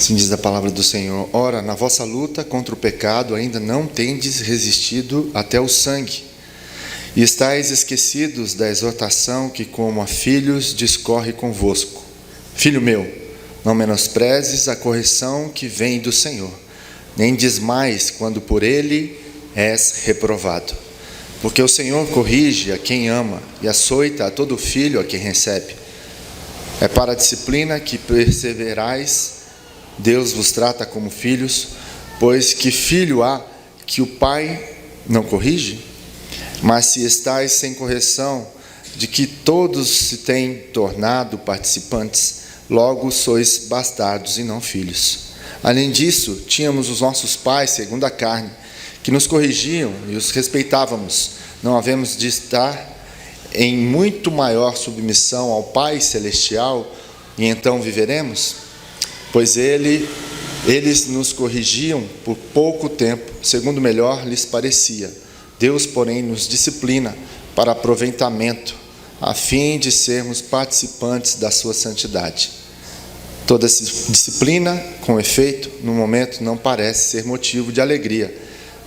Assim diz a palavra do Senhor: ora, na vossa luta contra o pecado ainda não tendes resistido até o sangue, e estáis esquecidos da exortação que como a filhos discorre convosco. Filho meu, não menosprezes a correção que vem do Senhor, nem desmais quando por ele és reprovado. Porque o Senhor corrige a quem ama e açoita a todo filho a quem recebe. É para a disciplina que perseverais. Deus vos trata como filhos, pois que filho há que o pai não corrige? Mas se estáis sem correção, de que todos se têm tornado participantes, logo sois bastardos e não filhos. Além disso, tínhamos os nossos pais, segundo a carne, que nos corrigiam e os respeitávamos. Não havemos de estar em muito maior submissão ao Pai Celestial, e então viveremos? Pois eles nos corrigiam por pouco tempo, segundo melhor lhes parecia. Deus, porém, nos disciplina para aproveitamento, a fim de sermos participantes da sua santidade. Toda disciplina, com efeito, no momento não parece ser motivo de alegria,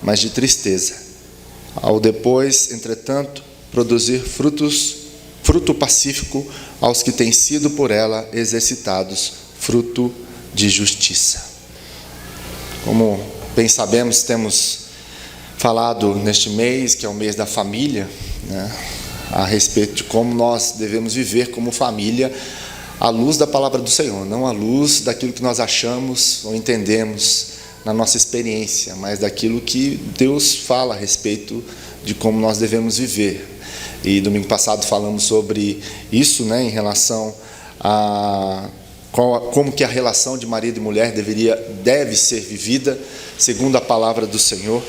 mas de tristeza. Ao depois, entretanto, produzir fruto pacífico aos que têm sido por ela exercitados, fruto de justiça. Como bem sabemos, temos falado neste mês, que é o mês da família, né, a respeito de como nós devemos viver como família à luz da palavra do Senhor, não à luz daquilo que nós achamos ou entendemos na nossa experiência, mas daquilo que Deus fala a respeito de como nós devemos viver. E domingo passado falamos sobre isso, né, em relação a como que a relação de marido e mulher deve ser vivida segundo a palavra do Senhor.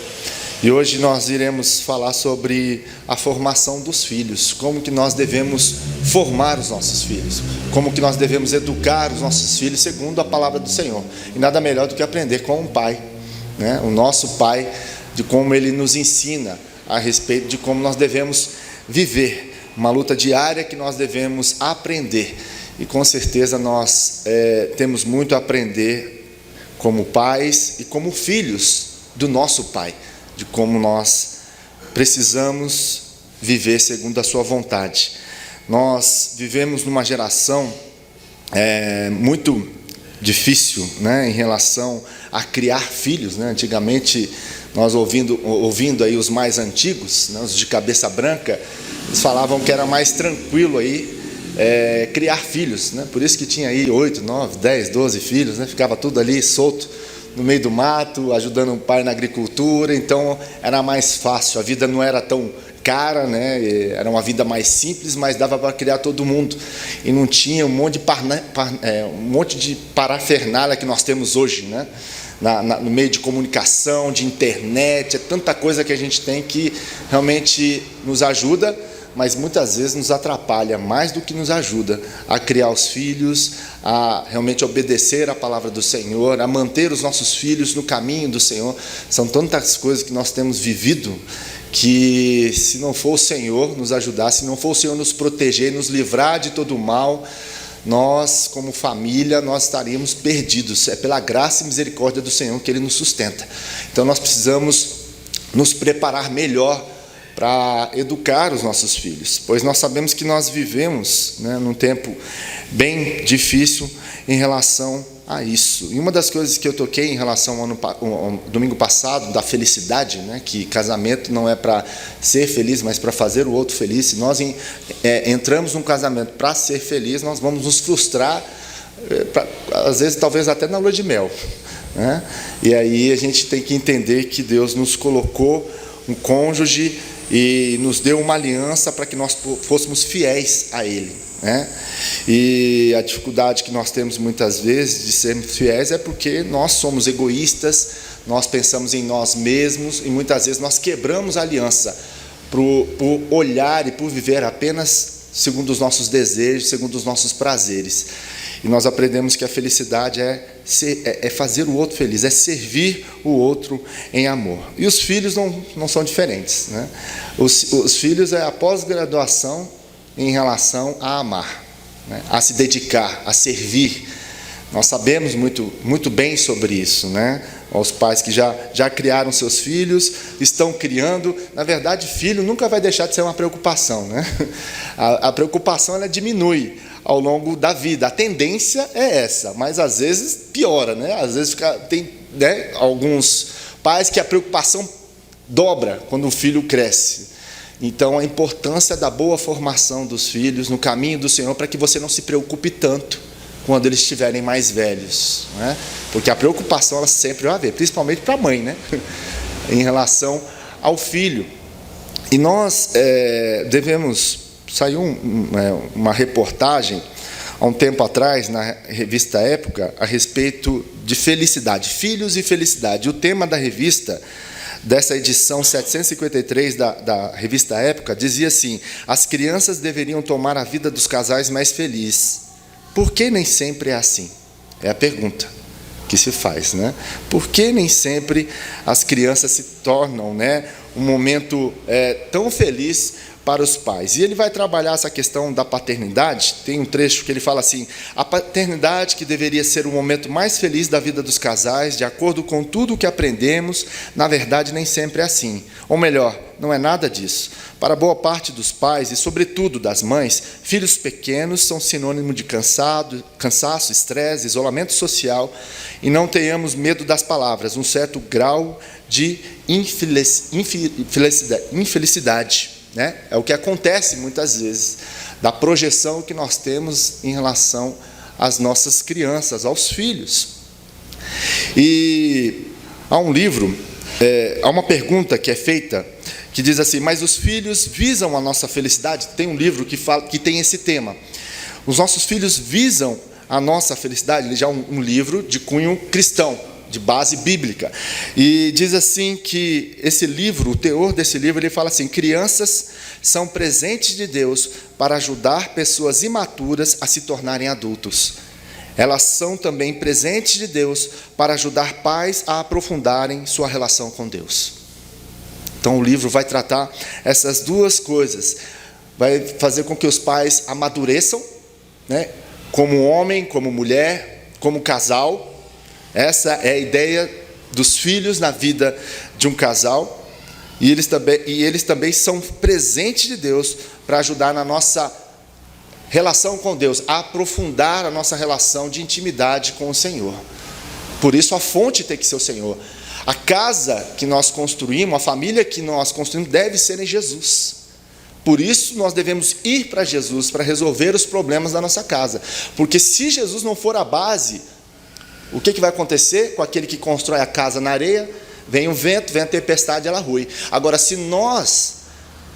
E hoje nós iremos falar sobre a formação dos filhos, como que nós devemos formar os nossos filhos, como que nós devemos educar os nossos filhos segundo a palavra do Senhor. E nada melhor do que aprender com um pai, né? O nosso pai, de como ele nos ensina a respeito de como nós devemos viver, uma luta diária que nós devemos aprender. E com certeza nós temos muito a aprender como pais e como filhos do nosso Pai, de como nós precisamos viver segundo a sua vontade. Nós vivemos numa geração muito difícil, né, em relação a criar filhos, né? Antigamente, nós ouvindo aí os mais antigos, né, os de cabeça branca, eles falavam que era mais tranquilo aí criar filhos, né? Por isso que tinha aí 8, 9, 10, 12 filhos, né? Ficava tudo ali solto no meio do mato, ajudando o pai na agricultura. Então era mais fácil, a vida não era tão cara, né? Era uma vida mais simples, mas dava para criar todo mundo, e não tinha um monte de parafernália que nós temos hoje, né? No meio de comunicação, de internet, é tanta coisa que a gente tem que realmente nos ajuda, mas muitas vezes nos atrapalha mais do que nos ajuda a criar os filhos, a realmente obedecer a palavra do Senhor, a manter os nossos filhos no caminho do Senhor. São tantas coisas que nós temos vivido, que se não for o Senhor nos ajudar, se não for o Senhor nos proteger, nos livrar de todo o mal, nós, como família, nós estaríamos perdidos. É pela graça e misericórdia do Senhor que Ele nos sustenta. Então nós precisamos nos preparar melhor para educar os nossos filhos, pois nós sabemos que nós vivemos, né, num tempo bem difícil em relação a isso. E uma das coisas que eu toquei em relação ao domingo passado, da felicidade, né, que casamento não é para ser feliz, mas para fazer o outro feliz. Se nós entramos num casamento para ser feliz, nós vamos nos frustrar, às vezes talvez até na lua de mel, né? E aí a gente tem que entender que Deus nos colocou um cônjuge e nos deu uma aliança para que nós fôssemos fiéis a Ele, né? E a dificuldade que nós temos muitas vezes de sermos fiéis é porque nós somos egoístas, nós pensamos em nós mesmos, e muitas vezes nós quebramos a aliança por olhar e por viver apenas segundo os nossos desejos, segundo os nossos prazeres. E nós aprendemos que a felicidade é fazer o outro feliz, é servir o outro em amor. E os filhos não são diferentes, né? Os filhos é a pós-graduação em relação a amar, né? A se dedicar, a servir, Nós sabemos muito bem sobre isso, né? Os pais que já criaram seus filhos, estão criando. Na verdade, filho nunca vai deixar de ser uma preocupação, né? A preocupação, ela diminui ao longo da vida. A tendência é essa, mas às vezes piora, né? Às vezes tem, né, alguns pais que a preocupação dobra quando o filho cresce. Então, a importância da boa formação dos filhos no caminho do Senhor, para que você não se preocupe tanto quando eles estiverem mais velhos, né? Porque a preocupação, ela sempre vai haver, principalmente para a mãe, né? Em relação ao filho. E nós devemos... Saiu uma reportagem há um tempo atrás na revista Época a respeito de felicidade, filhos e felicidade. O tema da revista, dessa edição 753 da revista Época, dizia assim: as crianças deveriam tomar a vida dos casais mais felizes. Por que nem sempre é assim? É a pergunta que se faz, né? Por que nem sempre as crianças se tornam, né, um momento tão feliz para os pais? E ele vai trabalhar essa questão da paternidade. Tem um trecho que ele fala assim: a paternidade, que deveria ser o momento mais feliz da vida dos casais, de acordo com tudo o que aprendemos, na verdade nem sempre é assim. Ou melhor, não é nada disso. Para boa parte dos pais, e sobretudo das mães, filhos pequenos são sinônimo de cansaço, estresse, isolamento social, e não tenhamos medo das palavras, um certo grau de infelicidade. Né? É o que acontece muitas vezes, da projeção que nós temos em relação às nossas crianças, aos filhos. E há um livro, há uma pergunta que é feita, que diz assim: mas os filhos visam a nossa felicidade? Tem um livro que tem esse tema. Os nossos filhos visam a nossa felicidade? Ele já é um livro de cunho cristão, de base bíblica. E diz assim que esse livro, o teor desse livro, ele fala assim: crianças são presentes de Deus para ajudar pessoas imaturas a se tornarem adultos. Elas são também presentes de Deus para ajudar pais a aprofundarem sua relação com Deus. Então o livro vai tratar essas duas coisas. Vai fazer com que os pais amadureçam, né, como homem, como mulher, como casal. Essa é a ideia dos filhos na vida de um casal. E eles também são presentes de Deus para ajudar na nossa relação com Deus, a aprofundar a nossa relação de intimidade com o Senhor. Por isso a fonte tem que ser o Senhor. A casa que nós construímos, a família que nós construímos, deve ser em Jesus. Por isso nós devemos ir para Jesus para resolver os problemas da nossa casa. Porque se Jesus não for a base, o que vai acontecer com aquele que constrói a casa na areia? Vem o vento, vem a tempestade, ela rui. Agora, se nós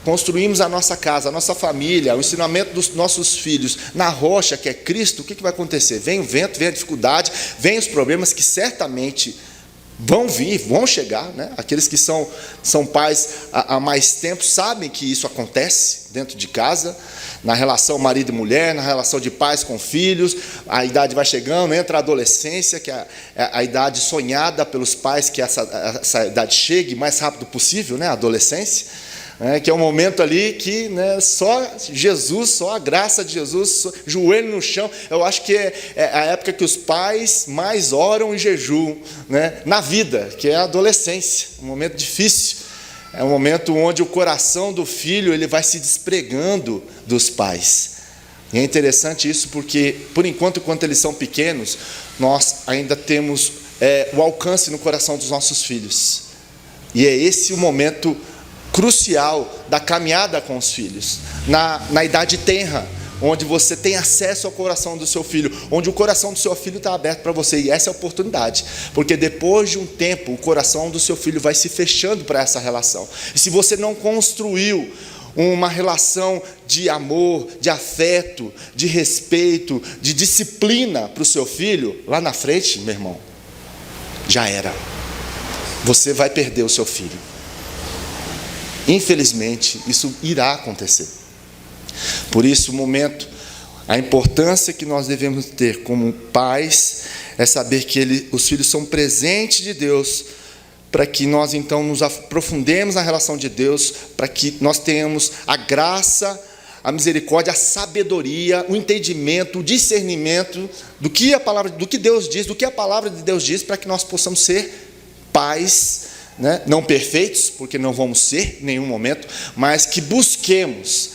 construímos a nossa casa, a nossa família, o ensinamento dos nossos filhos na rocha, que é Cristo, o que vai acontecer? Vem o vento, vem a dificuldade, vem os problemas que certamente vão vir, vão chegar, né? Aqueles que são pais há mais tempo sabem que isso acontece dentro de casa, na relação marido e mulher, na relação de pais com filhos. A idade vai chegando, entra a adolescência, que é a idade sonhada pelos pais, que essa idade chegue o mais rápido possível, né? A adolescência, que é um momento ali que, né, só Jesus, só a graça de Jesus, joelho no chão. Eu acho que é a época que os pais mais oram em jejum, né, na vida, que é a adolescência, um momento difícil. É um momento onde o coração do filho ele vai se despregando dos pais. E é interessante isso porque, por enquanto eles são pequenos, nós ainda temos o alcance no coração dos nossos filhos. E é esse o momento crucial da caminhada com os filhos, na idade tenra, onde você tem acesso ao coração do seu filho, onde o coração do seu filho está aberto para você, e essa é a oportunidade, porque depois de um tempo, o coração do seu filho vai se fechando para essa relação, e se você não construiu uma relação de amor, de afeto, de respeito, de disciplina para o seu filho, lá na frente, meu irmão, já era, você vai perder o seu filho. Infelizmente, isso irá acontecer. Por isso, o momento, a importância que nós devemos ter como pais é saber que os filhos são presentes de Deus, para que nós então nos aprofundemos na relação de Deus, para que nós tenhamos a graça, a misericórdia, a sabedoria, o entendimento, o discernimento do que a palavra, do que Deus diz, do que a palavra de Deus diz, para que nós possamos ser pais, né? Não perfeitos, porque não vamos ser em nenhum momento, mas que busquemos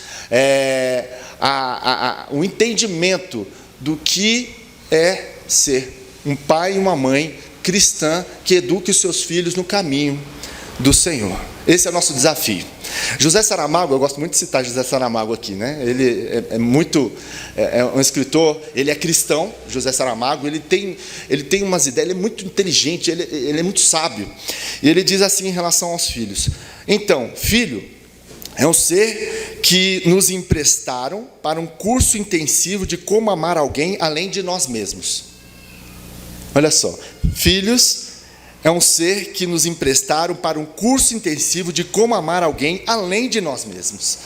o entendimento do que é ser um pai e uma mãe cristã que eduque os seus filhos no caminho do Senhor. Esse é o nosso desafio. José Saramago, eu gosto muito de citar José Saramago aqui, né? Ele é um escritor, ele é cristão, José Saramago, ele tem umas ideias, ele é muito inteligente, ele é muito sábio. E ele diz assim em relação aos filhos: então, filho é um ser que nos emprestaram para um curso intensivo de como amar alguém além de nós mesmos. Olha só, filhos é um ser que nos emprestaram para um curso intensivo de como amar alguém além de nós mesmos.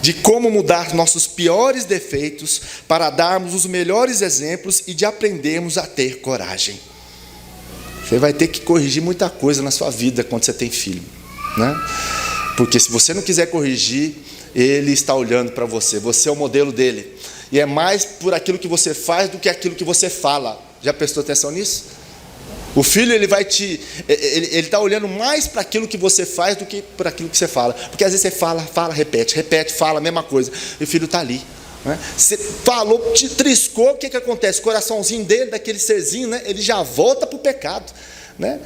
De como mudar nossos piores defeitos para darmos os melhores exemplos e de aprendermos a ter coragem. Você vai ter que corrigir muita coisa na sua vida quando você tem filho, né? Porque se você não quiser corrigir, ele está olhando para você. Você é o modelo dele. E é mais por aquilo que você faz do que aquilo que você fala. Já prestou atenção nisso? O filho, ele está olhando mais para aquilo que você faz do que para aquilo que você fala. Porque às vezes você fala, repete, fala a mesma coisa. E o filho está ali, né? Você falou, te triscou, o que acontece? O coraçãozinho dele, daquele serzinho, né? Ele já volta para o pecado, né?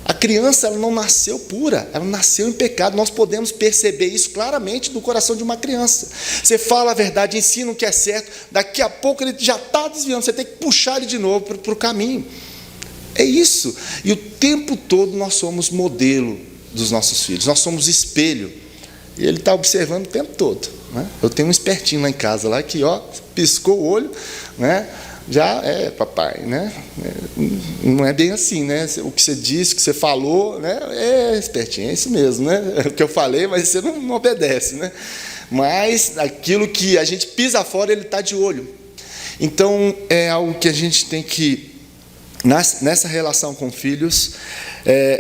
A criança, ela não nasceu pura, ela nasceu em pecado. Nós podemos perceber isso claramente no coração de uma criança. Você fala a verdade, ensina o que é certo, daqui a pouco ele já está desviando, você tem que puxar ele de novo para o caminho. É isso. E o tempo todo nós somos modelo dos nossos filhos, nós somos espelho. E ele está observando o tempo todo, né? Eu tenho um espertinho lá em casa, lá que piscou o olho, né? Já é papai, né? Não é bem assim, né? O que você disse, o que você falou, né? É espertinho, é isso mesmo, né? É o que eu falei, mas você não obedece, né? Mas aquilo que a gente pisa fora, ele está de olho. Então, é algo que a gente tem que, nessa relação com filhos,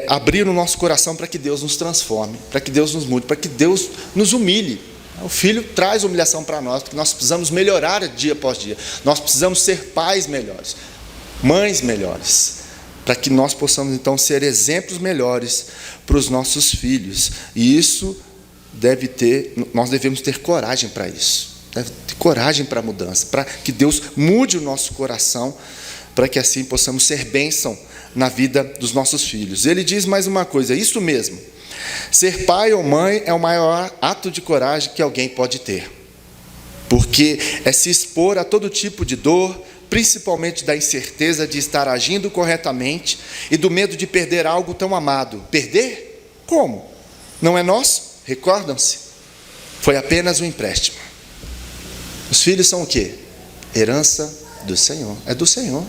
abrir o nosso coração para que Deus nos transforme, para que Deus nos mude, para que Deus nos humilhe. O filho traz humilhação para nós, porque nós precisamos melhorar dia após dia. Nós precisamos ser pais melhores, mães melhores, para que nós possamos então ser exemplos melhores para os nossos filhos. E isso nós devemos ter coragem para isso, deve ter coragem para a mudança, para que Deus mude o nosso coração, para que assim possamos ser bênção na vida dos nossos filhos. Ele diz mais uma coisa: isso mesmo, ser pai ou mãe é o maior ato de coragem que alguém pode ter, porque é se expor a todo tipo de dor, principalmente da incerteza de estar agindo corretamente e do medo de perder algo tão amado. Perder? Como? Não é nosso? Recordam-se? Foi apenas um empréstimo. Os filhos são o quê? Herança do Senhor. É do Senhor.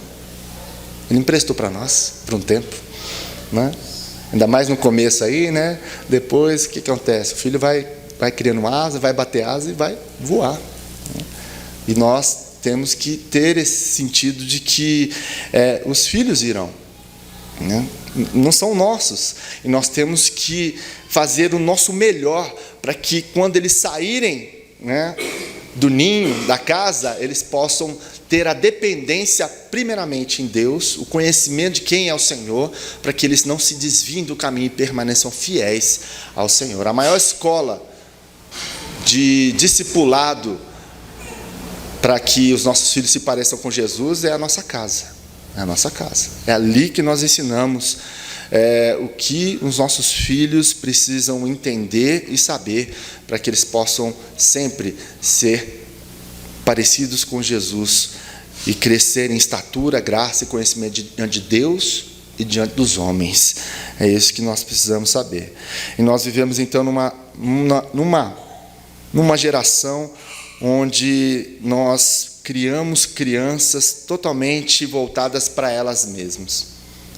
Ele emprestou para nós, por um tempo, né? Ainda mais no começo aí, né? Depois, o que acontece? O filho vai criando asa, vai bater asa e vai voar, né? E nós temos que ter esse sentido de que os filhos irão, né? Não são nossos. E nós temos que fazer o nosso melhor para que quando eles saírem, né, do ninho, da casa, eles possam ter a dependência primeiramente em Deus, o conhecimento de quem é o Senhor, para que eles não se desviem do caminho e permaneçam fiéis ao Senhor. A maior escola de discipulado para que os nossos filhos se pareçam com Jesus é a nossa casa. É a nossa casa. É ali que nós ensinamos o que os nossos filhos precisam entender e saber, para que eles possam sempre ser parecidos com Jesus e crescer em estatura, graça e conhecimento diante de Deus e diante dos homens. É isso que nós precisamos saber. E nós vivemos então numa geração onde nós criamos crianças totalmente voltadas para elas mesmas.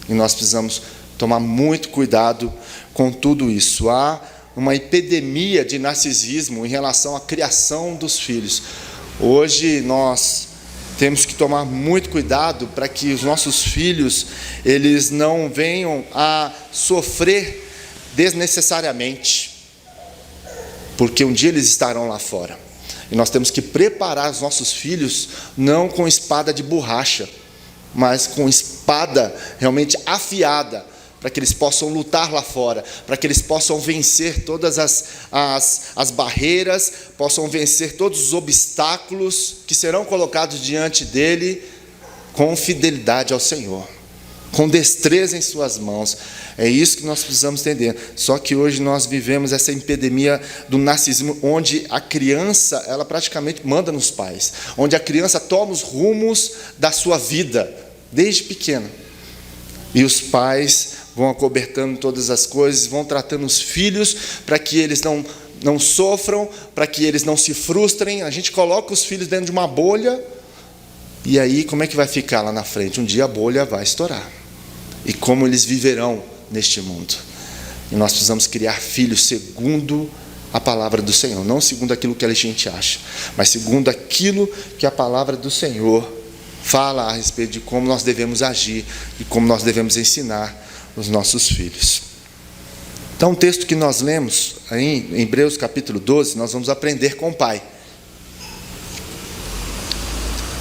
E nós precisamos tomar muito cuidado com tudo isso. Há uma epidemia de narcisismo em relação à criação dos filhos. Hoje nós temos que tomar muito cuidado para que os nossos filhos, eles não venham a sofrer desnecessariamente, porque um dia eles estarão lá fora. E nós temos que preparar os nossos filhos, não com espada de borracha, mas com espada realmente afiada, para que eles possam lutar lá fora, para que eles possam vencer todas as barreiras, possam vencer todos os obstáculos que serão colocados diante dele, com fidelidade ao Senhor, com destreza em suas mãos. É isso que nós precisamos entender. Só que hoje nós vivemos essa epidemia do narcisismo, onde a criança, ela praticamente manda nos pais, onde a criança toma os rumos da sua vida, desde pequena, e os pais vão acobertando todas as coisas, vão tratando os filhos para que eles não sofram, para que eles não se frustrem. A gente coloca os filhos dentro de uma bolha, e aí como é que vai ficar lá na frente? Um dia a bolha vai estourar. E como eles viverão neste mundo? E nós precisamos criar filhos segundo a palavra do Senhor, não segundo aquilo que a gente acha, mas segundo aquilo que a palavra do Senhor fala a respeito de como nós devemos agir e como nós devemos ensinar os nossos filhos. Então, o texto que nós lemos aí, em Hebreus capítulo 12, nós vamos aprender com o Pai.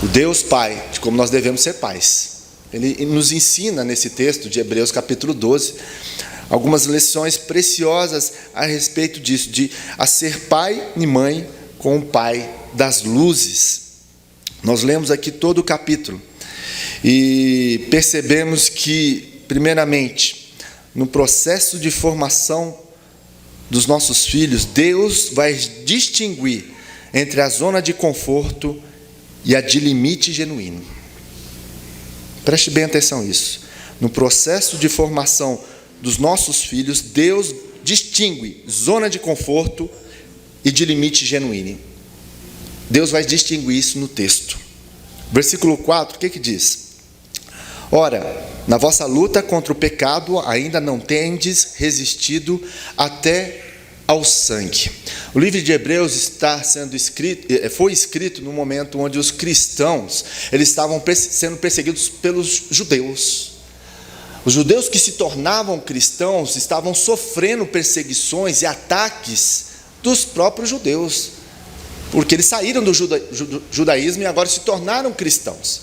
O Deus Pai, de como nós devemos ser pais. Ele nos ensina nesse texto de Hebreus capítulo 12, algumas lições preciosas a respeito disso, de a ser pai e mãe com o Pai das luzes. Nós lemos aqui todo o capítulo e percebemos que, primeiramente, no processo de formação dos nossos filhos, Deus vai distinguir entre a zona de conforto e a de limite genuíno. Preste bem atenção nisso. No processo de formação dos nossos filhos, Deus distingue zona de conforto e de limite genuíno. Deus vai distinguir isso no texto. Versículo 4, o que diz? Ora, na vossa luta contra o pecado ainda não tendes resistido até ao sangue. O livro de Hebreus está sendo foi escrito no momento onde os cristãos eles estavam sendo perseguidos pelos judeus. Os judeus que se tornavam cristãos estavam sofrendo perseguições e ataques dos próprios judeus, porque eles saíram do judaísmo e agora se tornaram cristãos.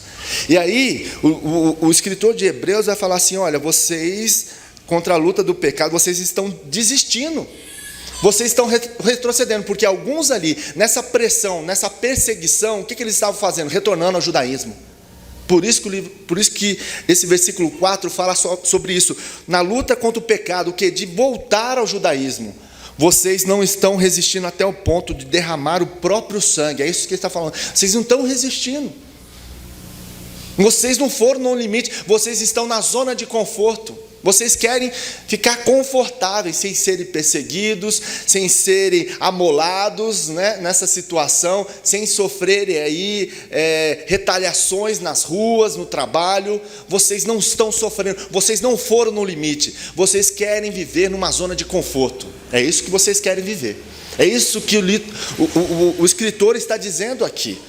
E aí o escritor de Hebreus vai falar assim: olha, vocês, contra a luta do pecado, vocês estão desistindo, vocês estão retrocedendo, porque alguns ali, nessa pressão, nessa perseguição, o que eles estavam fazendo? Retornando ao judaísmo. Por isso que esse versículo 4 fala sobre isso, na luta contra o pecado, que de voltar ao judaísmo. Vocês não estão resistindo até o ponto de derramar o próprio sangue. É isso que ele está falando. Vocês não estão resistindo. Vocês não foram no limite. Vocês estão na zona de conforto. Vocês querem ficar confortáveis, sem serem perseguidos, sem serem amolados, né, nessa situação, sem sofrerem aí retaliações nas ruas, no trabalho. Vocês não estão sofrendo. Vocês não foram no limite. Vocês querem viver numa zona de conforto. É isso que vocês querem viver. É isso que o escritor está dizendo aqui.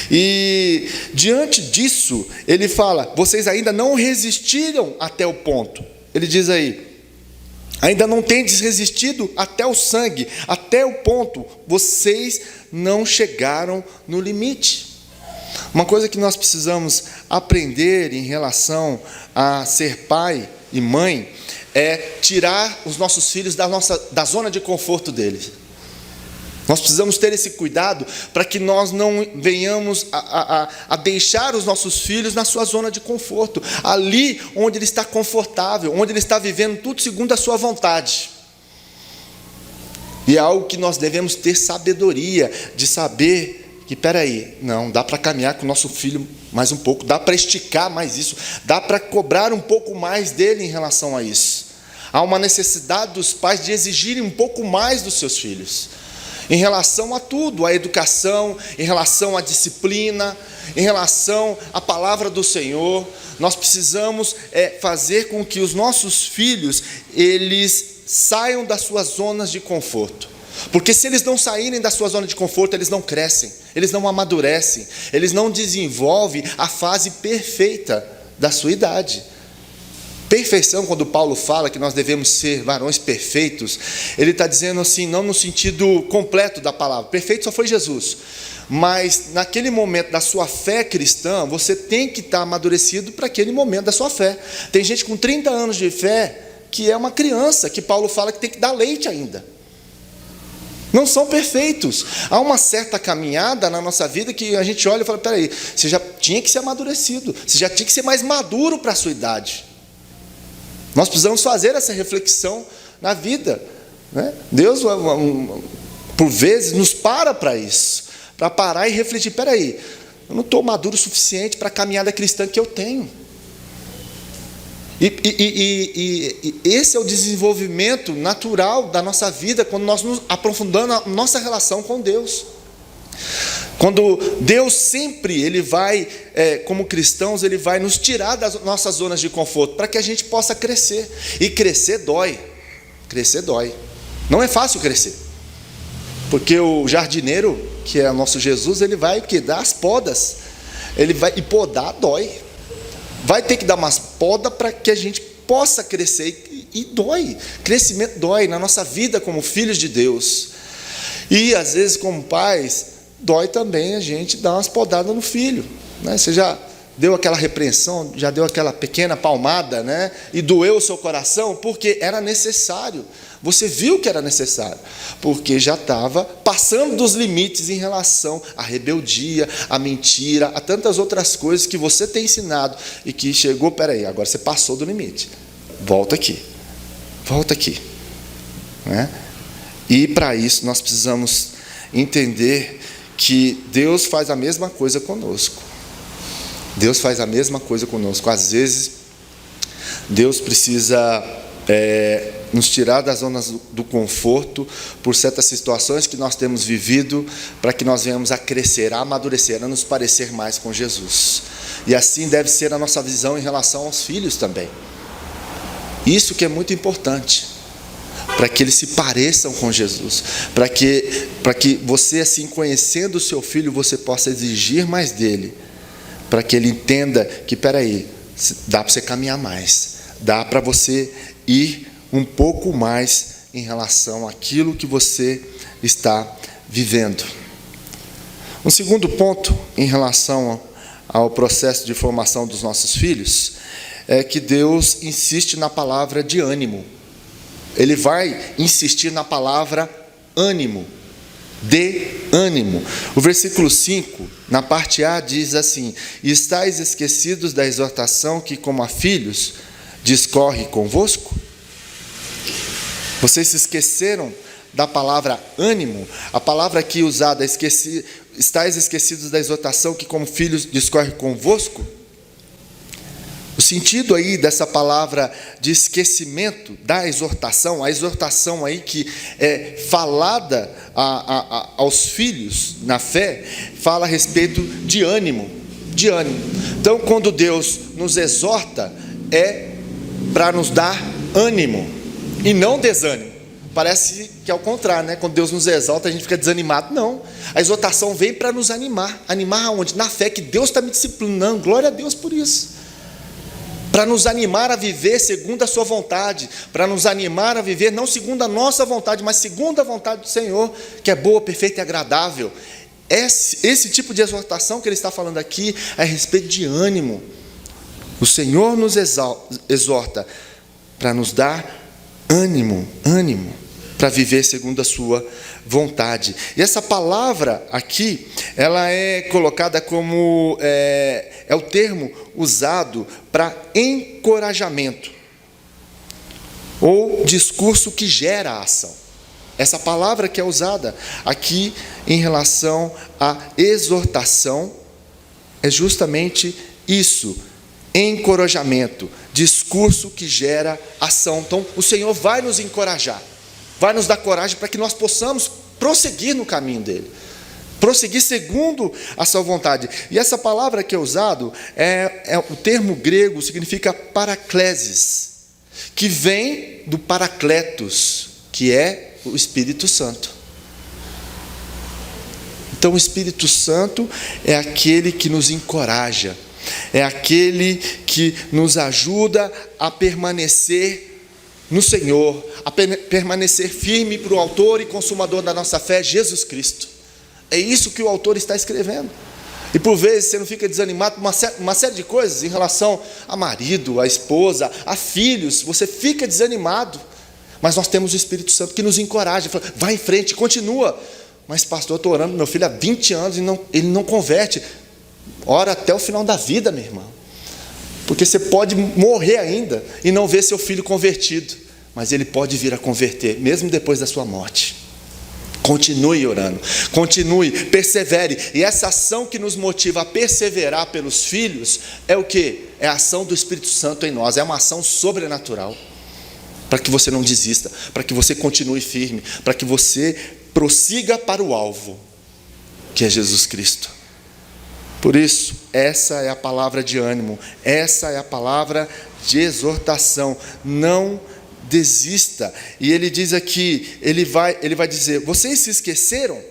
E diante disso, ele fala: vocês ainda não resistiram até o ponto. Ele diz aí: ainda não tendes resistido até o sangue, até o ponto, vocês não chegaram no limite. Uma coisa que nós precisamos aprender em relação a ser pai e mãe é tirar os nossos filhos da zona de conforto deles. Nós precisamos ter esse cuidado para que nós não venhamos a deixar os nossos filhos na sua zona de conforto, ali onde ele está confortável, onde ele está vivendo tudo segundo a sua vontade. E é algo que nós devemos ter sabedoria de saber que, peraí, não, dá para caminhar com o nosso filho mais um pouco, dá para esticar mais isso, dá para cobrar um pouco mais dele em relação a isso. Há uma necessidade dos pais de exigirem um pouco mais dos seus filhos, em relação a tudo, a educação, em relação à disciplina, em relação à palavra do Senhor. Nós precisamos fazer com que os nossos filhos, eles saiam das suas zonas de conforto. Porque se eles não saírem da sua zona de conforto, eles não crescem, eles não amadurecem, eles não desenvolvem a fase perfeita da sua idade. Perfeição, quando Paulo fala que nós devemos ser varões perfeitos, ele está dizendo assim, não no sentido completo da palavra. Perfeito só foi Jesus. Mas naquele momento da sua fé cristã, você tem que estar amadurecido para aquele momento da sua fé. Tem gente com 30 anos de fé que é uma criança, que Paulo fala que tem que dar leite ainda. Não são perfeitos. Há uma certa caminhada na nossa vida que a gente olha e fala, peraí, você já tinha que ser amadurecido, você já tinha que ser mais maduro para a sua idade. Nós precisamos fazer essa reflexão na vida, né? Deus, por vezes, nos para isso, para parar e refletir, peraí, eu não estou maduro o suficiente para a caminhada cristã que eu tenho. E esse é o desenvolvimento natural da nossa vida, quando nós nos aprofundamos a nossa relação com Deus. Quando Deus sempre, Ele vai, como cristãos, Ele vai nos tirar das nossas zonas de conforto, para que a gente possa crescer. E crescer dói. Crescer dói. Não é fácil crescer. Porque o jardineiro, que é o nosso Jesus, ele vai dar as podas. E podar dói. Vai ter que dar umas podas para que a gente possa crescer. E dói. Crescimento dói na nossa vida como filhos de Deus. E às vezes como pais, dói também a gente dar umas podadas no filho, né? Você já deu aquela repreensão, já deu aquela pequena palmada, né? E doeu o seu coração, porque era necessário. Você viu que era necessário, porque já estava passando dos limites em relação à rebeldia, à mentira, a tantas outras coisas que você tem ensinado e que chegou, peraí, agora você passou do limite. Volta aqui, né? E para isso nós precisamos entender que Deus faz a mesma coisa conosco. Deus faz a mesma coisa conosco. Às vezes, Deus precisa nos tirar das zonas do conforto por certas situações que nós temos vivido, para que nós venhamos a crescer, a amadurecer, a nos parecer mais com Jesus. E assim deve ser a nossa visão em relação aos filhos também. Isso que é muito importante, para que eles se pareçam com Jesus, para que você, assim, conhecendo o seu filho, você possa exigir mais dele, para que ele entenda que, peraí, dá para você caminhar mais, dá para você ir um pouco mais em relação àquilo que você está vivendo. Um segundo ponto em relação ao processo de formação dos nossos filhos é que Deus insiste na palavra de ânimo. Ele vai insistir na palavra ânimo, de ânimo. O versículo 5, na parte A, diz assim: estais esquecidos da exortação que, como a filhos, discorre convosco? Vocês se esqueceram da palavra ânimo? A palavra aqui usada, estais esquecidos da exortação que, como filhos, discorre convosco? O sentido aí dessa palavra de esquecimento da exortação, a exortação aí que é falada aos filhos na fé, fala a respeito de ânimo, de ânimo. Então, quando Deus nos exorta, é para nos dar ânimo e não desânimo. Parece que é o contrário, né? Quando Deus nos exalta, a gente fica desanimado. Não, a exortação vem para nos animar. Animar aonde? Na fé que Deus está me disciplinando. Glória a Deus por isso. Para nos animar a viver segundo a sua vontade, para nos animar a viver não segundo a nossa vontade, mas segundo a vontade do Senhor, que é boa, perfeita e agradável. Esse tipo de exortação que ele está falando aqui é a respeito de ânimo. O Senhor nos exorta para nos dar ânimo, para viver segundo a sua vontade. E essa palavra aqui, ela é colocada como, é o termo usado para encorajamento, ou discurso que gera a ação. Essa palavra que é usada aqui em relação à exortação, é justamente isso, encorajamento, discurso que gera ação. Então, o Senhor vai nos encorajar, vai nos dar coragem para que nós possamos prosseguir no caminho dele, prosseguir segundo a sua vontade. E essa palavra que é usado, o termo grego significa paraklesis, que vem do parakletos, que é o Espírito Santo. Então, o Espírito Santo é aquele que nos encoraja, é aquele que nos ajuda a permanecer no Senhor, a permanecer firme para o autor e consumador da nossa fé, Jesus Cristo. É isso que o autor está escrevendo. E por vezes você não fica desanimado por uma série de coisas em relação a marido, a esposa, a filhos, você fica desanimado, mas nós temos o Espírito Santo que nos encoraja, fala, vai em frente, continua. Mas pastor, eu estou orando meu filho há 20 anos e ele não converte. Ora até o final da vida, minha irmã, porque você pode morrer ainda e não ver seu filho convertido, mas ele pode vir a converter, mesmo depois da sua morte. Continue orando, continue, persevere. E essa ação que nos motiva a perseverar pelos filhos é o quê? É a ação do Espírito Santo em nós, é uma ação sobrenatural, para que você não desista, para que você continue firme, para que você prossiga para o alvo, que é Jesus Cristo. Por isso, essa é a palavra de ânimo, essa é a palavra de exortação. Não desista. E ele diz aqui, ele vai dizer, vocês se esqueceram?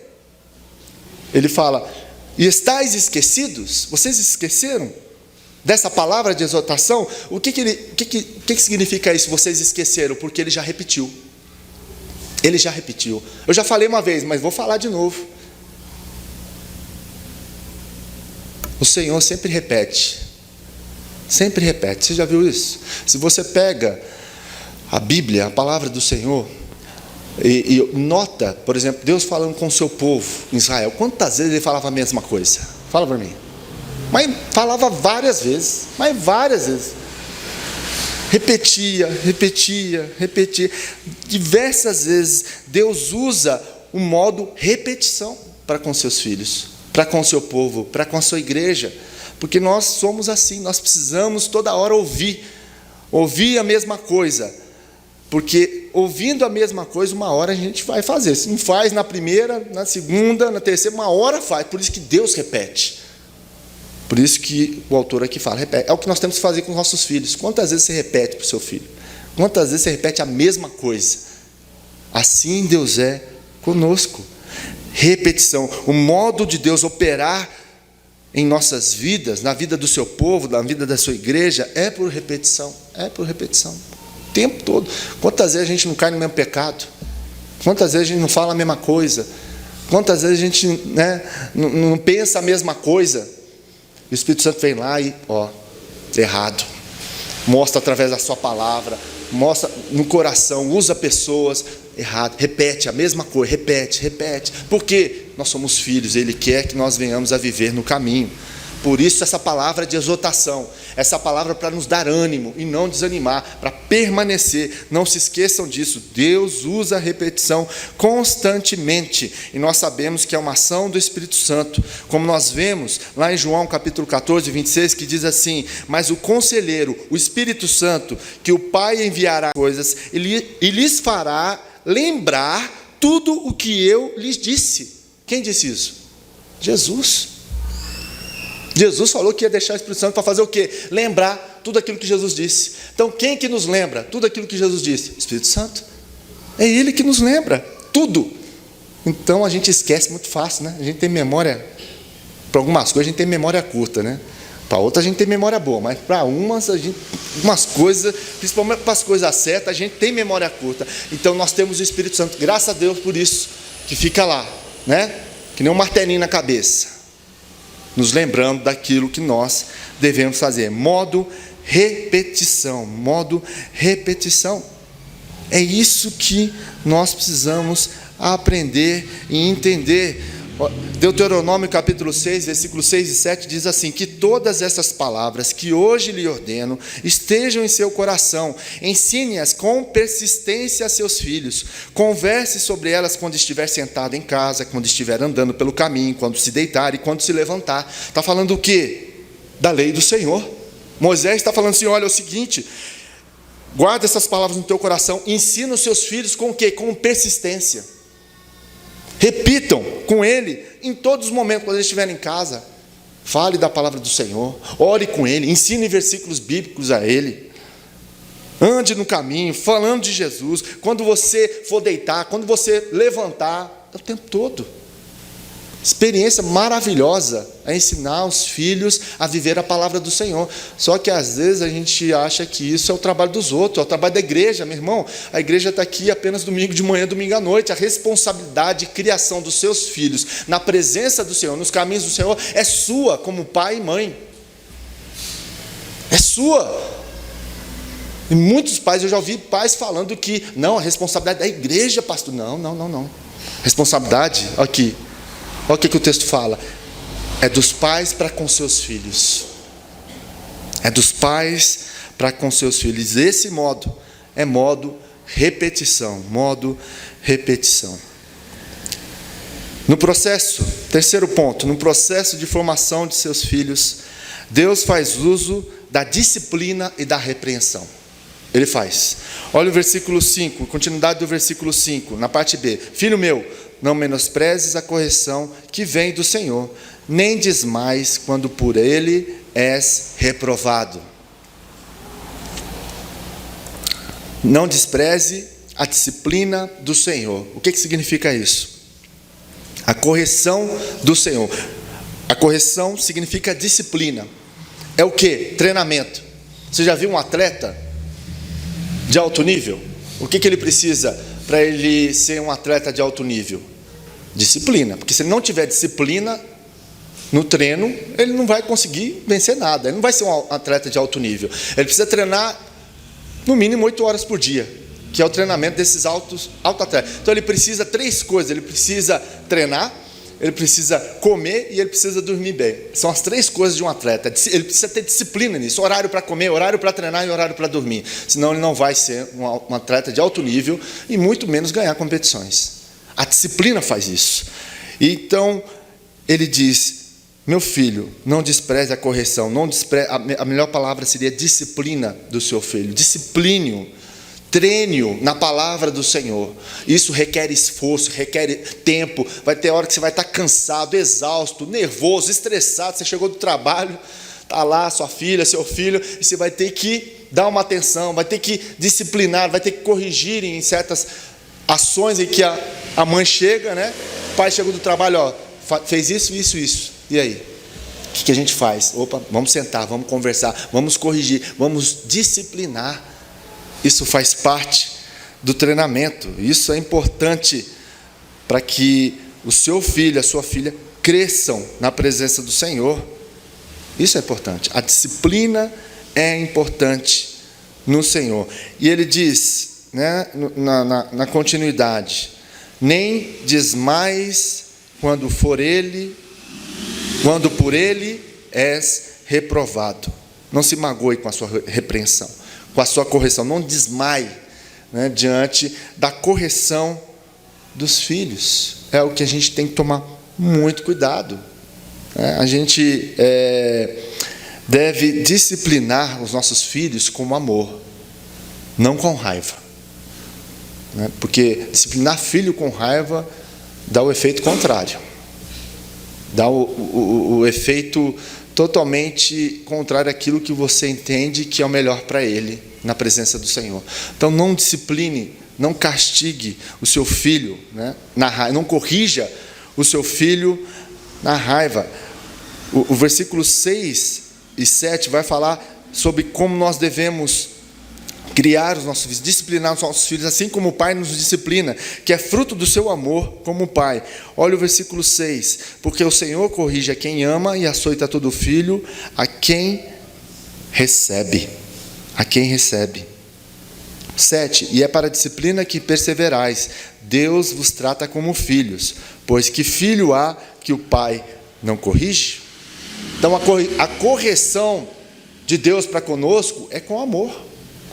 Ele fala, e estáis esquecidos? Vocês esqueceram dessa palavra de exortação? O que significa isso? Vocês esqueceram? Porque ele já repetiu. Ele já repetiu. Eu já falei uma vez, mas vou falar de novo. O Senhor sempre repete. Sempre repete. Você já viu isso? Se você pega a Bíblia, a palavra do Senhor, e nota, por exemplo, Deus falando com o seu povo, Israel, quantas vezes ele falava a mesma coisa? Fala para mim. Mas falava várias vezes, repetia. Diversas vezes Deus usa o modo repetição para com seus filhos, para com o seu povo, para com a sua igreja, porque nós somos assim, nós precisamos toda hora ouvir a mesma coisa, porque ouvindo a mesma coisa, uma hora a gente vai fazer. Se não faz na primeira, na segunda, na terceira, uma hora faz. Por isso que Deus repete. Por isso que o autor aqui fala, repete. É o que nós temos que fazer com os nossos filhos. Quantas vezes você repete para o seu filho? Quantas vezes você repete a mesma coisa? Assim Deus é conosco. Repetição. O modo de Deus operar em nossas vidas, na vida do seu povo, na vida da sua igreja, é por repetição. É por repetição. O tempo todo. Quantas vezes a gente não cai no mesmo pecado? Quantas vezes a gente não fala a mesma coisa? Quantas vezes a gente não pensa a mesma coisa? O Espírito Santo vem lá e, errado. Mostra através da sua palavra, mostra no coração, usa pessoas, errado. Repete a mesma coisa, repete. Porque nós somos filhos, Ele quer que nós venhamos a viver no caminho. Por isso essa palavra de exortação, essa palavra para nos dar ânimo e não desanimar, para permanecer. Não se esqueçam disso, Deus usa a repetição constantemente, e nós sabemos que é uma ação do Espírito Santo, como nós vemos lá em João capítulo 14, 26, que diz assim, mas o conselheiro, o Espírito Santo, que o Pai enviará coisas, e lhes fará lembrar tudo o que eu lhes disse. Quem disse isso? Jesus. Jesus falou que ia deixar o Espírito Santo para fazer o quê? Lembrar tudo aquilo que Jesus disse. Então, quem que nos lembra tudo aquilo que Jesus disse? Espírito Santo. É Ele que nos lembra tudo. Então, a gente esquece muito fácil, né? A gente tem memória, para algumas coisas a gente tem memória curta, né? Para outras a gente tem memória boa, mas para algumas coisas, principalmente para as coisas certas, a gente tem memória curta. Então, nós temos o Espírito Santo, graças a Deus por isso, que fica lá, né? Que nem um martelinho na cabeça, nos lembrando daquilo que nós devemos fazer. Modo repetição. É isso que nós precisamos aprender e entender. Deuteronômio capítulo 6, versículos 6 e 7 diz assim, que todas essas palavras que hoje lhe ordeno estejam em seu coração, ensine-as com persistência a seus filhos, converse sobre elas quando estiver sentado em casa, quando estiver andando pelo caminho, quando se deitar e quando se levantar. Está falando o quê? Da lei do Senhor. Moisés está falando assim, olha, é o seguinte, guarda essas palavras no teu coração, ensina os seus filhos com o quê? Com persistência. Repitam com ele em todos os momentos, quando eles estiverem em casa. Fale da palavra do Senhor, ore com ele, ensine versículos bíblicos a ele. Ande no caminho, falando de Jesus. Quando você for deitar, quando você levantar, é o tempo todo. Experiência maravilhosa é ensinar os filhos a viver a palavra do Senhor. Só que às vezes a gente acha que isso é o trabalho dos outros, é o trabalho da igreja. Meu irmão, a igreja está aqui apenas domingo de manhã, domingo à noite. A responsabilidade de criação dos seus filhos na presença do Senhor, nos caminhos do Senhor, é sua como pai e mãe. É sua. E muitos pais, eu já ouvi pais falando que não, a responsabilidade é da igreja, pastor. Não. Responsabilidade, aqui. Olha o que o texto fala. É dos pais para com seus filhos. É dos pais para com seus filhos. Esse modo é modo repetição. Modo repetição. No processo, terceiro ponto, no processo de formação de seus filhos, Deus faz uso da disciplina e da repreensão. Ele faz. Olha o versículo 5, continuidade do versículo 5, na parte B. Filho meu, não menosprezes a correção que vem do Senhor, nem desmais quando por ele és reprovado. Não despreze a disciplina do Senhor. O que significa isso? A correção do Senhor. A correção significa disciplina. É o que? Treinamento. Você já viu um atleta de alto nível? O que ele precisa para ele ser um atleta de alto nível? Disciplina. Porque se ele não tiver disciplina no treino, ele não vai conseguir vencer nada. Ele não vai ser um atleta de alto nível. Ele precisa treinar no mínimo 8 horas por dia, que é o treinamento desses altos atletas. Então ele precisa 3 coisas. Ele precisa treinar, ele precisa comer e ele precisa dormir bem. São as 3 coisas de um atleta. Ele precisa ter disciplina nisso. Horário para comer, horário para treinar e horário para dormir. Senão ele não vai ser um atleta de alto nível e muito menos ganhar competições. A disciplina faz isso. Então ele diz: meu filho, não despreze a correção. A melhor palavra seria disciplina do seu filho. Discipline-o. Treine-o na palavra do Senhor. Isso requer esforço, requer tempo. Vai ter hora que você vai estar cansado, exausto, nervoso, estressado. Você chegou do trabalho, está lá sua filha, seu filho, e você vai ter que dar uma atenção, vai ter que disciplinar, vai ter que corrigir em certas ações em que a mãe chega, né? O pai chegou do trabalho, ó, fez isso. E aí? O que a gente faz? Opa, vamos sentar, vamos conversar, vamos corrigir, vamos disciplinar. Isso faz parte do treinamento. Isso é importante para que o seu filho, a sua filha, cresçam na presença do Senhor. Isso é importante. A disciplina é importante no Senhor. E ele diz, né, na continuidade: nem desmais quando por ele és reprovado. Não se magoe com a sua repreensão, com a sua correção. Não desmaie, né, diante da correção dos filhos. É o que a gente tem que tomar muito cuidado. A gente deve disciplinar os nossos filhos com amor, não com raiva. Porque disciplinar filho com raiva dá o efeito contrário. Dá o efeito totalmente contrário àquilo que você entende que é o melhor para ele na presença do Senhor. Então não discipline, não castigue o seu filho, né, na raiva, não corrija o seu filho na raiva. O versículo 6 e 7 vai falar sobre como nós devemos criar os nossos filhos, disciplinar os nossos filhos, assim como o Pai nos disciplina, que é fruto do seu amor como Pai. Olha o versículo 6. Porque o Senhor corrige a quem ama e açoita todo filho a quem recebe. A quem recebe. 7. E é para a disciplina que perseverais. Deus vos trata como filhos, pois que filho há que o Pai não corrige? Então a correção de Deus para conosco é com amor.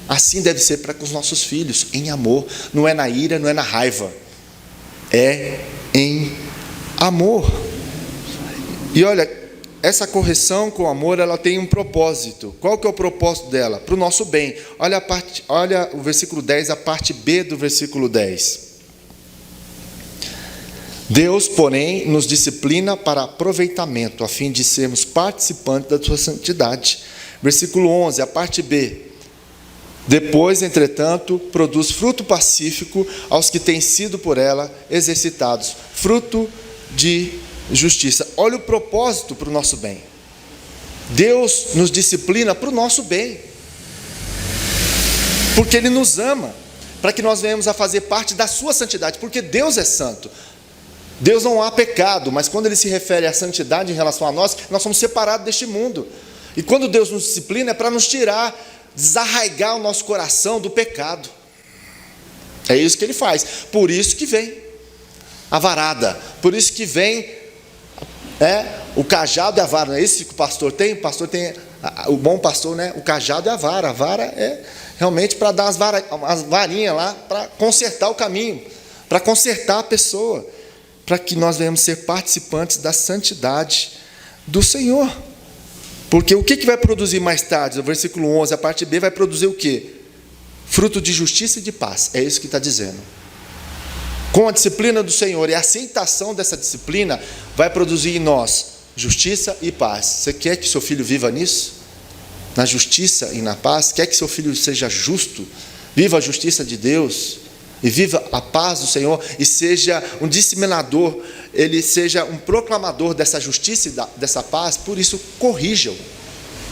Assim deve ser para com os nossos filhos, em amor. Não é na ira, não é na raiva. É em amor. E olha, essa correção com amor, ela tem um propósito. Qual que é o propósito dela? Para o nosso bem. Olha o versículo 10, a parte B do versículo 10. Deus, porém, nos disciplina para aproveitamento, a fim de sermos participantes da sua santidade. Versículo 11, a parte B. Depois, entretanto, produz fruto pacífico aos que têm sido por ela exercitados, fruto de justiça. Olha o propósito para o nosso bem. Deus nos disciplina para o nosso bem, porque Ele nos ama, para que nós venhamos a fazer parte da sua santidade, porque Deus é santo. Deus não há pecado, mas quando Ele se refere à santidade em relação a nós, nós somos separados deste mundo. E quando Deus nos disciplina, é para nos tirar, desarraigar o nosso coração do pecado. É isso que Ele faz. Por isso que vem a varada, por isso que vem o cajado e a vara. Não é isso que o pastor tem? O pastor tem, o bom pastor, né? O cajado e a vara. A vara é realmente para dar as varinhas lá, para consertar o caminho, para consertar a pessoa, para que nós venhamos ser participantes da santidade do Senhor. Porque o que vai produzir mais tarde? O versículo 11, a parte B, vai produzir o quê? Fruto de justiça e de paz. É isso que está dizendo. Com a disciplina do Senhor e a aceitação dessa disciplina, vai produzir em nós justiça e paz. Você quer que seu filho viva nisso? Na justiça e na paz? Quer que seu filho seja justo? Viva a justiça de Deus e viva a paz do Senhor e seja um disseminador, ele seja um proclamador dessa justiça e dessa paz. Por isso, corrijam,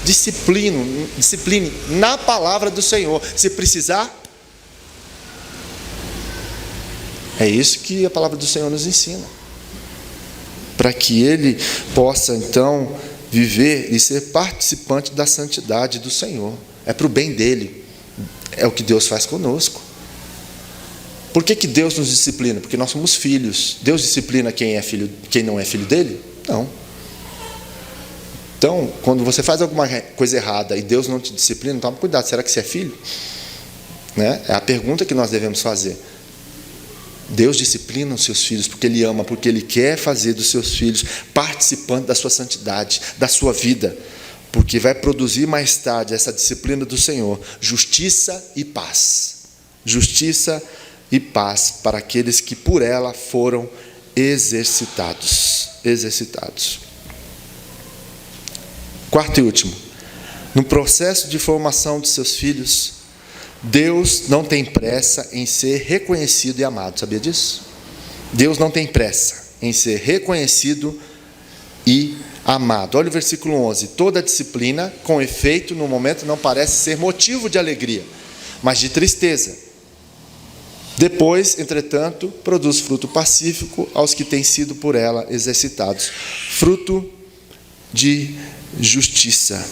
discipline na palavra do Senhor. Se precisar, é isso que a palavra do Senhor nos ensina, para que ele possa então viver e ser participante da santidade do Senhor. É para o bem dele, é o que Deus faz conosco. Por que Deus nos disciplina? Porque nós somos filhos. Deus disciplina quem é filho, quem não é filho dele? Não. Então, quando você faz alguma coisa errada e Deus não te disciplina, toma cuidado, será que você é filho? Né? É a pergunta que nós devemos fazer. Deus disciplina os seus filhos porque Ele ama, porque Ele quer fazer dos seus filhos participantes da sua santidade, da sua vida, porque vai produzir mais tarde essa disciplina do Senhor, justiça e paz. Justiça e paz para aqueles que por ela foram exercitados. Quarto e último, no processo de formação de seus filhos, Deus não tem pressa em ser reconhecido e amado. Sabia disso? Deus não tem pressa em ser reconhecido e amado. Olha o versículo 11. Toda disciplina, com efeito, no momento não parece ser motivo de alegria, mas de tristeza. Depois, entretanto, produz fruto pacífico aos que têm sido por ela exercitados. Fruto de justiça.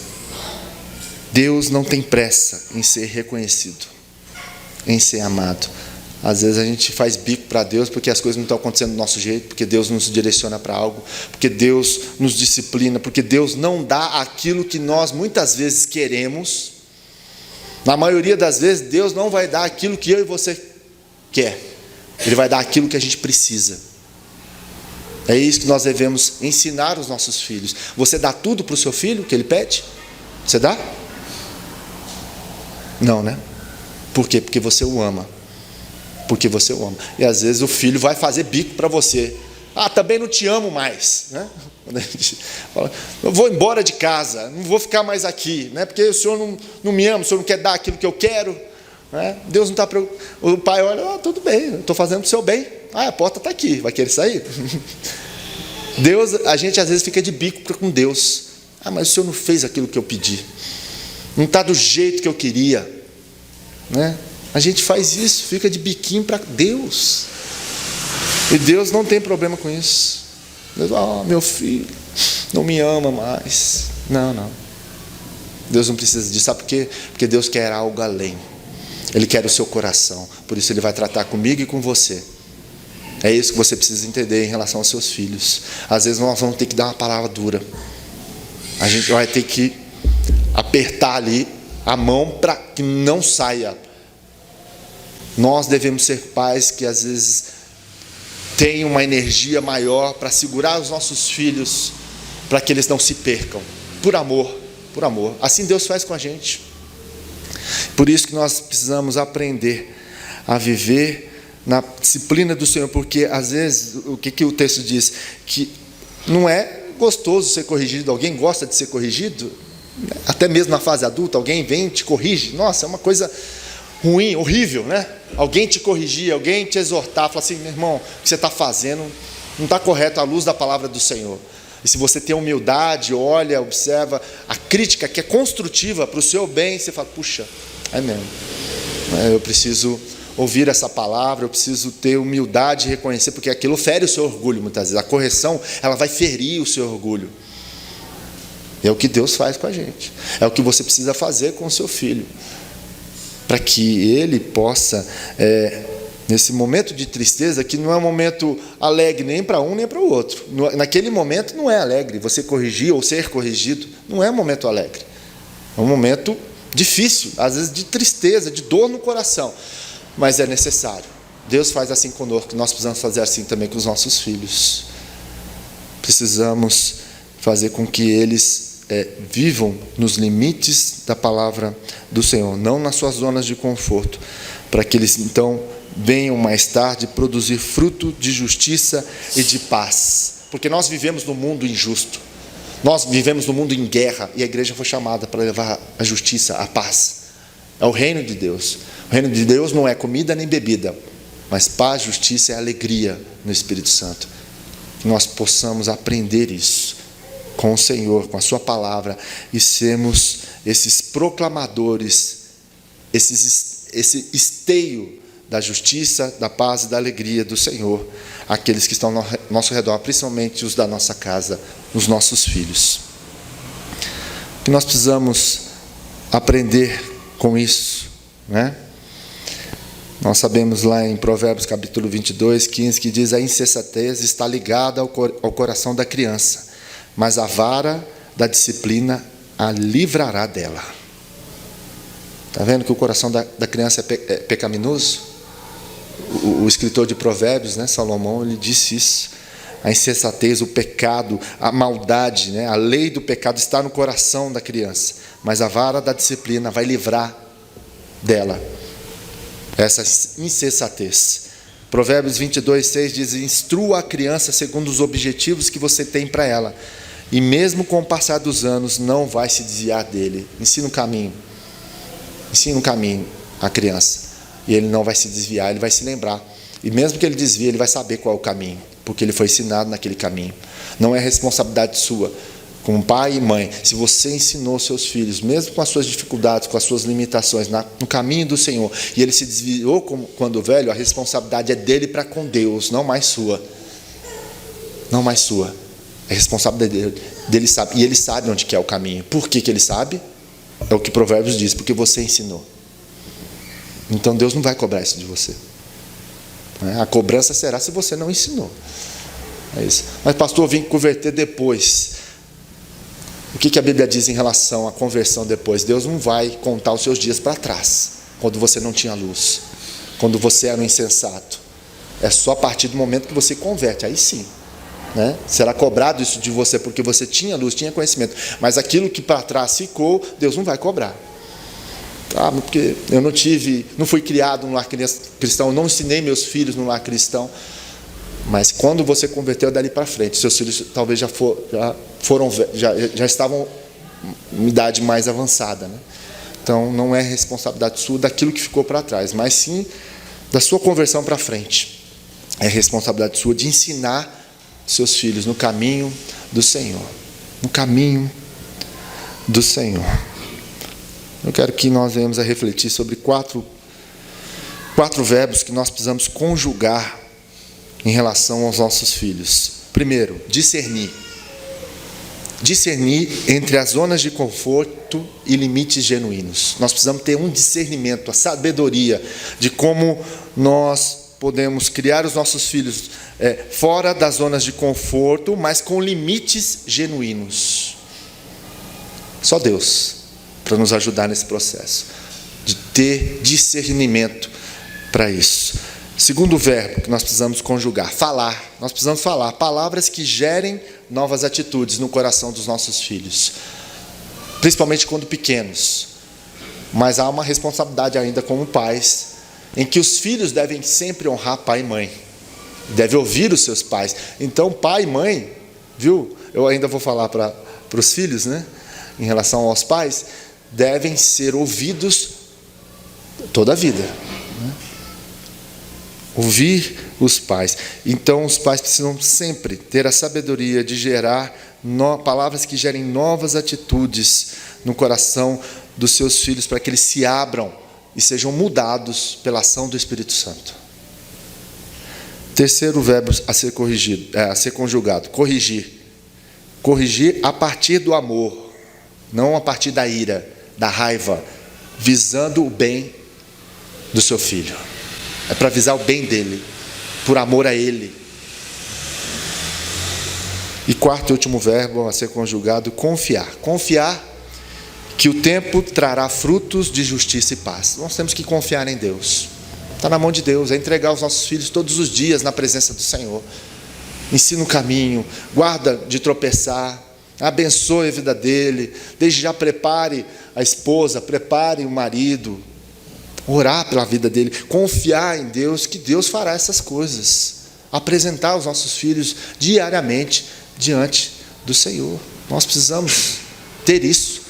Deus não tem pressa em ser reconhecido, em ser amado. Às vezes a gente faz bico para Deus porque as coisas não estão acontecendo do nosso jeito, porque Deus nos direciona para algo, porque Deus nos disciplina, porque Deus não dá aquilo que nós muitas vezes queremos. Na maioria das vezes, Deus não vai dar aquilo que eu e você quer. Ele vai dar aquilo que a gente precisa. É isso que nós devemos ensinar os nossos filhos. Você dá tudo para o seu filho que ele pede? Você dá? Não, né? Por quê? Porque você o ama. Porque você o ama. E às vezes o filho vai fazer bico para você. Ah, também não te amo mais, né? Eu vou embora de casa, não vou ficar mais aqui, né? Porque o senhor não me ama, o senhor não quer dar aquilo que eu quero, né? Deus não está preocupado. O pai olha, tudo bem, eu estou fazendo para o seu bem. A porta está aqui, vai querer sair? Deus, a gente às vezes fica de bico com Deus. Mas o senhor não fez aquilo que eu pedi, não está do jeito que eu queria, né? A gente faz isso, fica de biquinho para Deus, e Deus não tem problema com isso. Deus, meu filho não me ama mais. Não, Deus não precisa disso. Sabe por quê? Porque Deus quer algo além. Ele quer o seu coração, por isso Ele vai tratar comigo e com você. É isso que você precisa entender em relação aos seus filhos. Às vezes nós vamos ter que dar uma palavra dura, a gente vai ter que apertar ali a mão para que não saia. Nós devemos ser pais que às vezes têm uma energia maior para segurar os nossos filhos, para que eles não se percam, por amor. Assim Deus faz com a gente. Por isso que nós precisamos aprender a viver na disciplina do Senhor, porque às vezes, o que o texto diz? Que não é gostoso ser corrigido. Alguém gosta de ser corrigido? Até mesmo na fase adulta, alguém vem e te corrige. Nossa, é uma coisa ruim, horrível, né? Alguém te corrigir, alguém te exortar, falar assim, meu irmão, o que você está fazendo Não está correto à luz da palavra do Senhor. E se você tem humildade, olha, observa a crítica que é construtiva para o seu bem, você fala, puxa, é mesmo. Eu preciso ouvir essa palavra, eu preciso ter humildade e reconhecer, porque aquilo fere o seu orgulho muitas vezes. A correção, ela vai ferir o seu orgulho. É o que Deus faz com a gente. É o que você precisa fazer com o seu filho. Para que ele possa, nesse momento de tristeza, que não é um momento alegre nem para um nem para o outro. Naquele momento não é alegre. Você corrigir ou ser corrigido não é um momento alegre. É um momento difícil, às vezes de tristeza, de dor no coração. Mas é necessário. Deus faz assim conosco, nós precisamos fazer assim também com os nossos filhos. Precisamos fazer com que eles vivam nos limites da palavra do Senhor, não nas suas zonas de conforto, para que eles então venham mais tarde produzir fruto de justiça e de paz, porque nós vivemos num mundo injusto, nós vivemos num mundo em guerra, e a igreja foi chamada para levar a justiça, a paz. É o reino de Deus. O reino de Deus não é comida nem bebida, mas paz, justiça e alegria no Espírito Santo. Que nós possamos aprender isso com o Senhor, com a sua palavra, e sermos esses proclamadores, esse esteio da justiça, da paz e da alegria do Senhor, aqueles que estão ao nosso redor, principalmente os da nossa casa, os nossos filhos. Que nós precisamos aprender com isso, né? Nós sabemos lá em Provérbios capítulo 22, 15, que diz: a insensatez está ligada ao coração da criança, mas a vara da disciplina a livrará dela. Está vendo que o coração da criança é pecaminoso? O escritor de Provérbios, né, Salomão, ele disse isso. A insensatez, o pecado, a maldade, né, a lei do pecado está no coração da criança, mas a vara da disciplina vai livrar dela essa insensatez. Provérbios 22, 6 diz: instrua a criança segundo os objetivos que você tem para ela, e mesmo com o passar dos anos não vai se desviar dele. Ensina um caminho à criança, e ele não vai se desviar, ele vai se lembrar, e mesmo que ele desvie, ele vai saber qual é o caminho, porque ele foi ensinado naquele caminho. Não é responsabilidade sua, como pai e mãe, se você ensinou seus filhos, mesmo com as suas dificuldades, com as suas limitações, no caminho do Senhor, e ele se desviou quando velho, a responsabilidade é dele para com Deus, não mais sua. Não mais sua. É responsabilidade dele, sabe, e ele sabe onde que é o caminho. Por que ele sabe? É o que Provérbios diz, porque você ensinou. Então Deus não vai cobrar isso de você. A cobrança será se você não ensinou. É isso. Mas pastor, eu vim converter depois. O que a Bíblia diz em relação à conversão depois? Deus não vai contar os seus dias para trás, quando você não tinha luz, quando você era um insensato. É só a partir do momento que você converte, aí sim, né? Será cobrado isso de você, porque você tinha luz, tinha conhecimento. Mas aquilo que para trás ficou, Deus não vai cobrar. Porque eu não fui criado num lar cristão, não ensinei meus filhos num lar cristão. Mas quando você converteu dali para frente, seus filhos talvez já estavam em idade mais avançada, né? Então não é responsabilidade sua daquilo que ficou para trás, mas sim da sua conversão para frente. É responsabilidade sua de ensinar seus filhos no caminho do Senhor. No caminho do Senhor. Eu quero que nós venhamos a refletir sobre quatro verbos que nós precisamos conjugar em relação aos nossos filhos. Primeiro, discernir. Discernir entre as zonas de conforto e limites genuínos. Nós precisamos ter um discernimento, a sabedoria de como nós podemos criar os nossos filhos fora das zonas de conforto, mas com limites genuínos. Só Deus para nos ajudar nesse processo, de ter discernimento para isso. Segundo verbo que nós precisamos conjugar, falar. Nós precisamos falar palavras que gerem novas atitudes no coração dos nossos filhos, principalmente quando pequenos. Mas há uma responsabilidade ainda como pais, em que os filhos devem sempre honrar pai e mãe, devem ouvir os seus pais. Então pai e mãe, viu? Eu ainda vou falar para os filhos, né? Em relação aos pais, devem ser ouvidos toda a vida. Ouvir os pais. Então, os pais precisam sempre ter a sabedoria de gerar palavras que gerem novas atitudes no coração dos seus filhos, para que eles se abram e sejam mudados pela ação do Espírito Santo. Terceiro verbo a ser corrigido, a ser conjugado: corrigir. Corrigir a partir do amor, não a partir da ira, da raiva, visando o bem do seu filho. É para visar o bem dele, por amor a ele. E quarto e último verbo a ser conjugado: confiar. Confiar que o tempo trará frutos de justiça e paz. Nós temos que confiar em Deus. Está na mão de Deus, é entregar os nossos filhos todos os dias na presença do Senhor. Ensina o caminho, guarda de tropeçar, abençoe a vida dele, desde já prepare a esposa, prepare o marido, orar pela vida dele, confiar em Deus, que Deus fará essas coisas, apresentar os nossos filhos diariamente diante do Senhor. Nós precisamos ter isso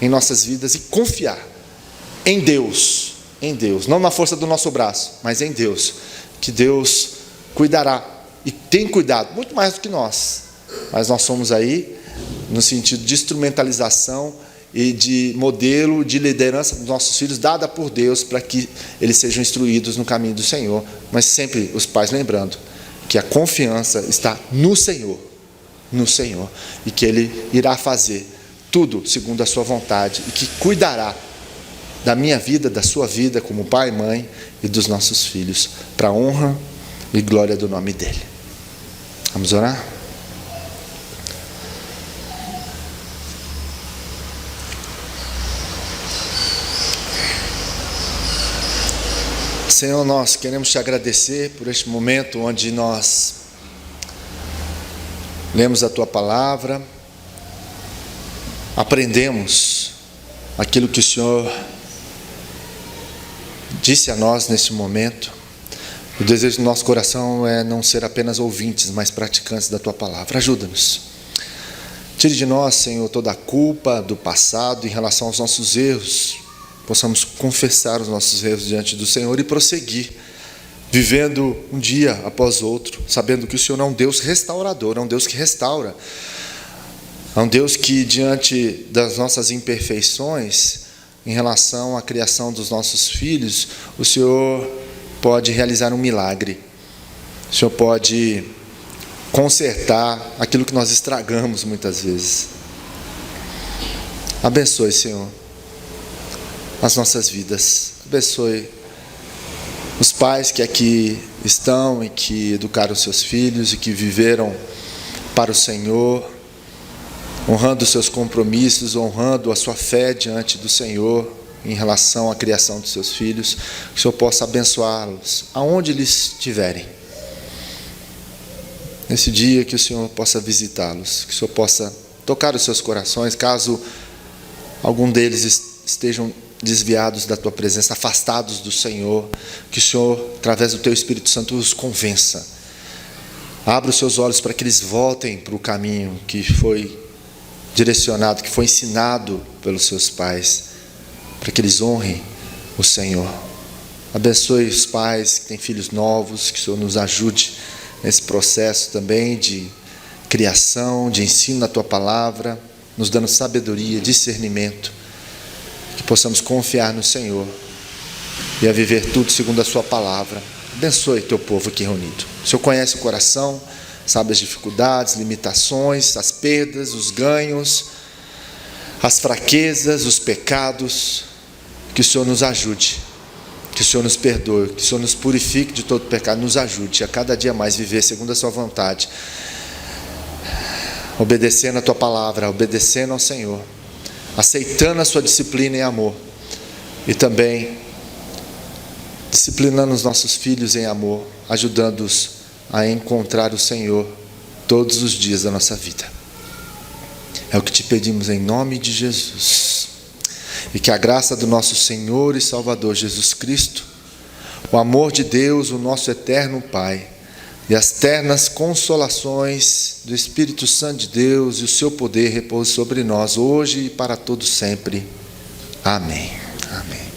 em nossas vidas e confiar em Deus, não na força do nosso braço, mas em Deus, que Deus cuidará e tem cuidado, muito mais do que nós, mas nós somos aí no sentido de instrumentalização e de modelo de liderança dos nossos filhos, dada por Deus, para que eles sejam instruídos no caminho do Senhor, mas sempre os pais lembrando que a confiança está no Senhor, e que Ele irá fazer tudo segundo a sua vontade, e que cuidará da minha vida, da sua vida, como pai e mãe, e dos nossos filhos, para a honra e glória do nome dEle. Vamos orar? Senhor, nós queremos te agradecer por este momento onde nós lemos a Tua Palavra, aprendemos aquilo que o Senhor disse a nós neste momento. O desejo do nosso coração é não ser apenas ouvintes, mas praticantes da Tua Palavra. Ajuda-nos. Tire de nós, Senhor, toda a culpa do passado em relação aos nossos erros. Possamos confessar os nossos erros diante do Senhor e prosseguir, vivendo um dia após outro, sabendo que o Senhor é um Deus restaurador, é um Deus que restaura. É um Deus que, diante das nossas imperfeições, em relação à criação dos nossos filhos, o Senhor pode realizar um milagre. O Senhor pode consertar aquilo que nós estragamos muitas vezes. Abençoe, Senhor, as nossas vidas. Abençoe os pais que aqui estão e que educaram seus filhos e que viveram para o Senhor, honrando os seus compromissos, honrando a sua fé diante do Senhor em relação à criação dos seus filhos. Que o Senhor possa abençoá-los aonde eles estiverem. Nesse dia, que o Senhor possa visitá-los, que o Senhor possa tocar os seus corações, caso algum deles estejam desviados da Tua presença, afastados do Senhor, que o Senhor, através do Teu Espírito Santo, os convença. Abra os seus olhos para que eles voltem para o caminho que foi direcionado, que foi ensinado pelos seus pais, para que eles honrem o Senhor. Abençoe os pais que têm filhos novos, que o Senhor nos ajude nesse processo também de criação, de ensino da Tua Palavra, nos dando sabedoria, discernimento, que possamos confiar no Senhor e a viver tudo segundo a Sua Palavra. Abençoe Teu povo aqui reunido. O Senhor conhece o coração, sabe as dificuldades, limitações, as perdas, os ganhos, as fraquezas, os pecados. Que o Senhor nos ajude, que o Senhor nos perdoe, que o Senhor nos purifique de todo pecado, nos ajude a cada dia mais viver segundo a Sua vontade, obedecendo a Tua Palavra, obedecendo ao Senhor, aceitando a Sua disciplina em amor e também disciplinando os nossos filhos em amor, ajudando-os a encontrar o Senhor todos os dias da nossa vida. É o que te pedimos em nome de Jesus. E que a graça do nosso Senhor e Salvador Jesus Cristo, o amor de Deus, o nosso eterno Pai, e as ternas consolações do Espírito Santo de Deus e o seu poder repousem sobre nós, hoje e para todo sempre. Amém. Amém.